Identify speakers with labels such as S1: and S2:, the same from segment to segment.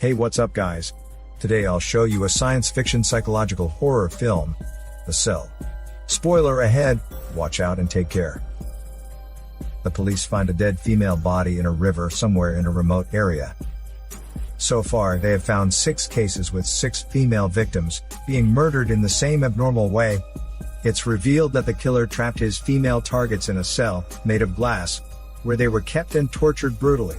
S1: Hey, what's up guys? Today I'll show you a science fiction psychological horror film, The Cell. Spoiler ahead, watch out and take care. The police find a dead female body in a river somewhere in a remote area. So far they have found 6 cases with 6 female victims being murdered in the same abnormal way. It's revealed that the killer trapped his female targets in a cell made of glass, where they were kept and tortured brutally.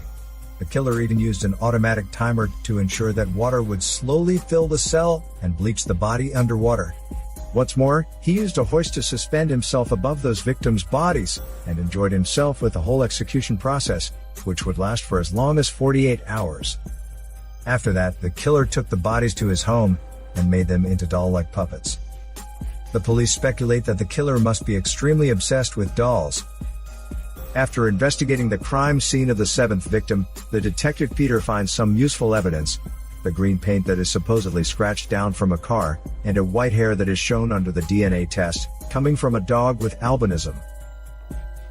S1: The killer even used an automatic timer to ensure that water would slowly fill the cell and bleach the body underwater. What's more, he used a hoist to suspend himself above those victims' bodies and enjoyed himself with the whole execution process, which would last for as long as 48 hours. After that, the killer took the bodies to his home and made them into doll-like puppets. The police speculate that the killer must be extremely obsessed with dolls. After investigating the crime scene of the 7th victim, the detective Peter finds some useful evidence: the green paint that is supposedly scratched down from a car, and a white hair that is shown under the DNA test, coming from a dog with albinism.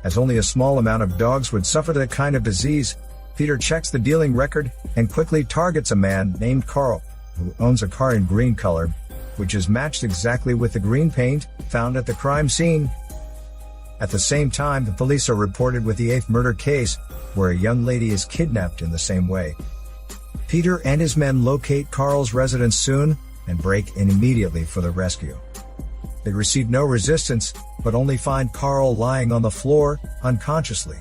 S1: As only a small amount of dogs would suffer that kind of disease, Peter checks the dealing record and quickly targets a man named Carl, who owns a car in green color, which is matched exactly with the green paint found at the crime scene. At the same time, the police are reported with the 8th murder case, where a young lady is kidnapped in the same way. Peter and his men locate Carl's residence soon and break in immediately for the rescue. They receive no resistance, but only find Carl lying on the floor, unconsciously.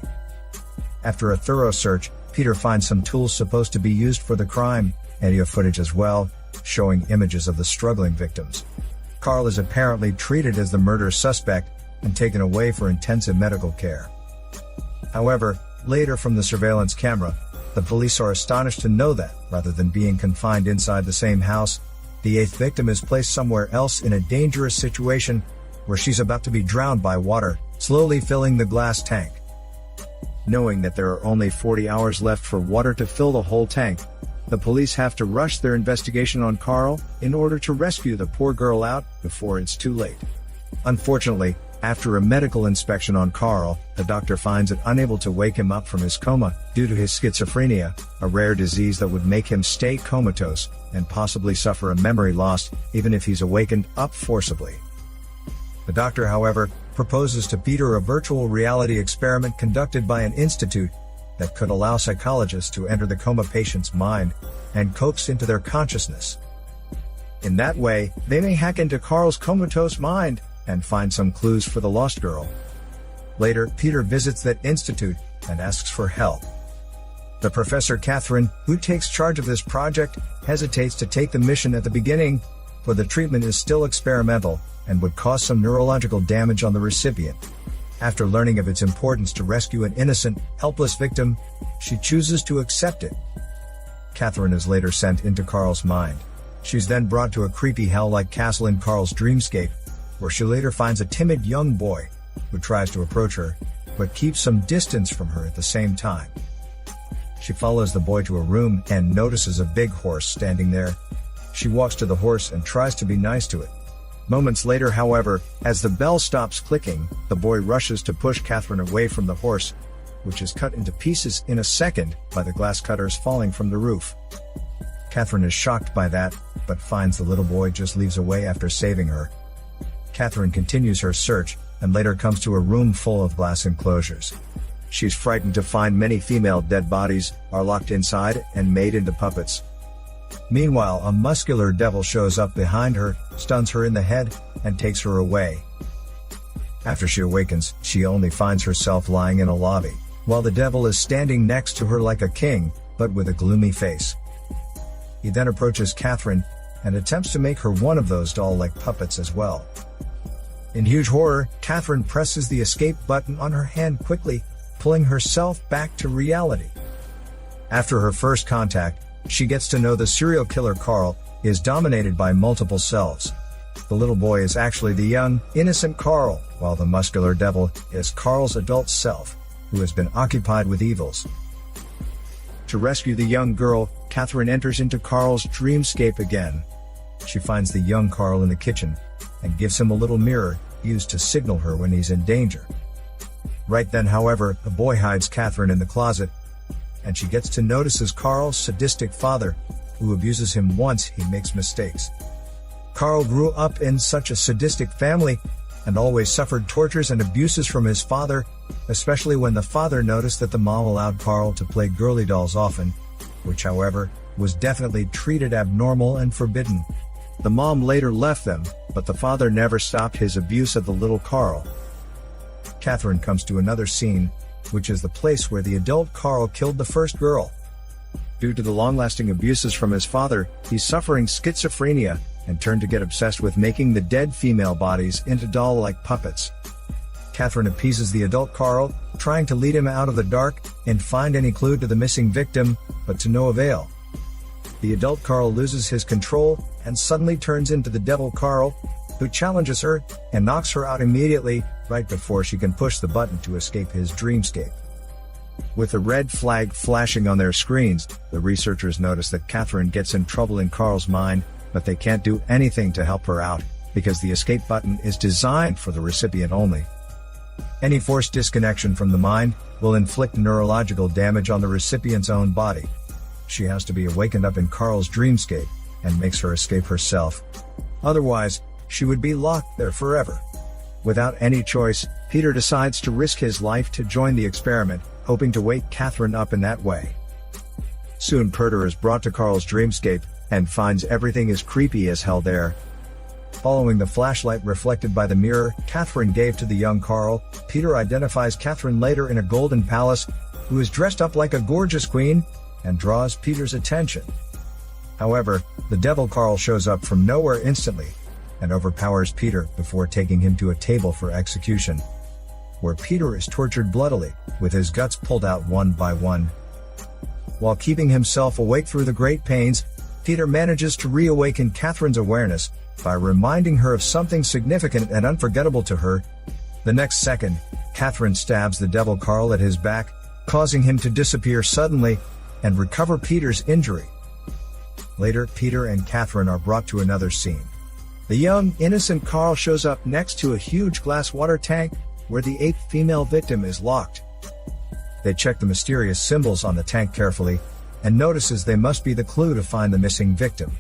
S1: After a thorough search, Peter finds some tools supposed to be used for the crime, and footage as well, showing images of the struggling victims. Carl is apparently treated as the murder suspect and taken away for intensive medical care. However, later from the surveillance camera, the police are astonished to know that, rather than being confined inside the same house, the 8th victim is placed somewhere else in a dangerous situation, where she's about to be drowned by water, slowly filling the glass tank. Knowing that there are only 40 hours left for water to fill the whole tank, the police have to rush their investigation on Carl in order to rescue the poor girl out before it's too late. Unfortunately, after a medical inspection on Carl, the doctor finds it unable to wake him up from his coma due to his schizophrenia, a rare disease that would make him stay comatose and possibly suffer a memory loss even if he's awakened up forcibly. The doctor, however, proposes to Peter a virtual reality experiment conducted by an institute that could allow psychologists to enter the coma patient's mind and coax into their consciousness. In that way, they may hack into Carl's comatose mind and find some clues for the lost girl. Later, Peter visits that institute and asks for help. The professor Catherine, who takes charge of this project, hesitates to take the mission at the beginning, for the treatment is still experimental and would cause some neurological damage on the recipient. After learning of its importance to rescue an innocent, helpless victim, she chooses to accept it. Catherine is later sent into Carl's mind. She's then brought to a creepy hell-like castle in Carl's dreamscape, where she later finds a timid young boy who tries to approach her, but keeps some distance from her at the same time. She follows the boy to a room and notices a big horse standing there. She walks to the horse and tries to be nice to it. Moments later, however, as the bell stops clicking, the boy rushes to push Catherine away from the horse, which is cut into pieces in a second by the glass cutters falling from the roof. Catherine is shocked by that, but finds the little boy just leaves away after saving her. Catherine continues her search, and later comes to a room full of glass enclosures. She's frightened to find many female dead bodies are locked inside and made into puppets. Meanwhile, a muscular devil shows up behind her, stuns her in the head, and takes her away. After she awakens, she only finds herself lying in a lobby, while the devil is standing next to her like a king, but with a gloomy face. He then approaches Catherine and attempts to make her one of those doll-like puppets as well. In huge horror, Catherine presses the escape button on her hand quickly, pulling herself back to reality. After her first contact, she gets to know the serial killer Carl is dominated by multiple selves. The little boy is actually the young, innocent Carl, while the muscular devil is Carl's adult self, who has been occupied with evils. To rescue the young girl, Catherine enters into Carl's dreamscape again. She finds the young Carl in the kitchen and gives him a little mirror used to signal her when he's in danger. Right then, however, the boy hides Catherine in the closet, and she gets to notice as Carl's sadistic father who abuses him once he makes mistakes. Carl grew up in such a sadistic family and always suffered tortures and abuses from his father, especially when the father noticed that the mom allowed Carl to play girly dolls often, which however, was definitely treated abnormal and forbidden. The mom later left them, but the father never stopped his abuse of the little Carl. Catherine comes to another scene, which is the place where the adult Carl killed the first girl. Due to the long-lasting abuses from his father, he's suffering schizophrenia and turned to get obsessed with making the dead female bodies into doll-like puppets. Catherine appeases the adult Carl, trying to lead him out of the dark and find any clue to the missing victim, but to no avail. The adult Carl loses his control and suddenly turns into the devil Carl, who challenges her and knocks her out immediately, right before she can push the button to escape his dreamscape. With the red flag flashing on their screens, the researchers notice that Catherine gets in trouble in Carl's mind, but they can't do anything to help her out, because the escape button is designed for the recipient only. Any forced disconnection from the mind will inflict neurological damage on the recipient's own body. She has to be awakened up in Carl's dreamscape, and makes her escape herself. Otherwise, she would be locked there forever. Without any choice, Peter decides to risk his life to join the experiment, hoping to wake Catherine up in that way. Soon Peter is brought to Carl's dreamscape, and finds everything as creepy as hell there. Following the flashlight reflected by the mirror Catherine gave to the young Carl, Peter identifies Catherine later in a golden palace, who is dressed up like a gorgeous queen, and draws Peter's attention. However, the devil Carl shows up from nowhere instantly, and overpowers Peter before taking him to a table for execution, where Peter is tortured bloodily, with his guts pulled out one by one. While keeping himself awake through the great pains, Peter manages to reawaken Catherine's awareness by reminding her of something significant and unforgettable to her. The next second, Catherine stabs the devil Carl at his back, causing him to disappear suddenly and recover Peter's injury. Later, Peter and Catherine are brought to another scene. The young, innocent Carl shows up next to a huge glass water tank where the 8th female victim is locked. They check the mysterious symbols on the tank carefully, and notices they must be the clue to find the missing victim.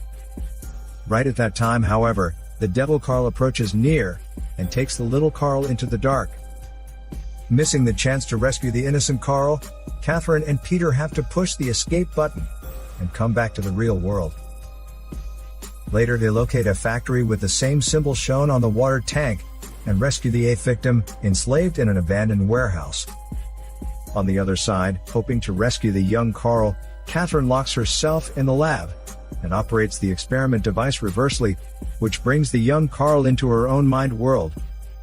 S1: Right at that time, however, the devil Carl approaches near, and takes the little Carl into the dark. Missing the chance to rescue the innocent Carl, Catherine and Peter have to push the escape button, and come back to the real world. Later they locate a factory with the same symbol shown on the water tank, and rescue the 8th victim, enslaved in an abandoned warehouse. On the other side, hoping to rescue the young Carl, Catherine locks herself in the lab, and operates the experiment device reversely, which brings the young Carl into her own mind world,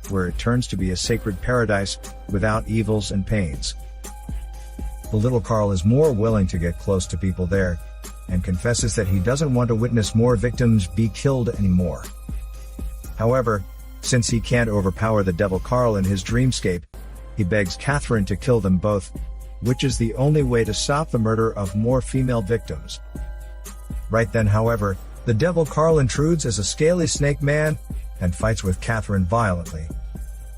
S1: where it turns to be a sacred paradise, without evils and pains. The little Carl is more willing to get close to people there, and confesses that he doesn't want to witness more victims be killed anymore. However, since he can't overpower the devil Carl in his dreamscape, he begs Catherine to kill them both, which is the only way to stop the murder of more female victims. Right then, however, the devil Carl intrudes as a scaly snake man, and fights with Catherine violently.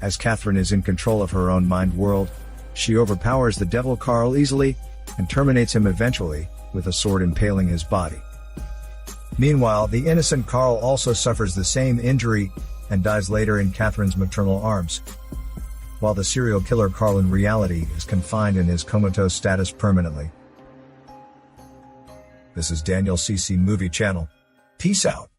S1: As Catherine is in control of her own mind world, she overpowers the devil Carl easily, and terminates him eventually, with a sword impaling his body. Meanwhile, the innocent Carl also suffers the same injury, and dies later in Catherine's maternal arms. While the serial killer Carl in reality is confined in his comatose status permanently. This is Daniel CC Movie Channel. Peace out.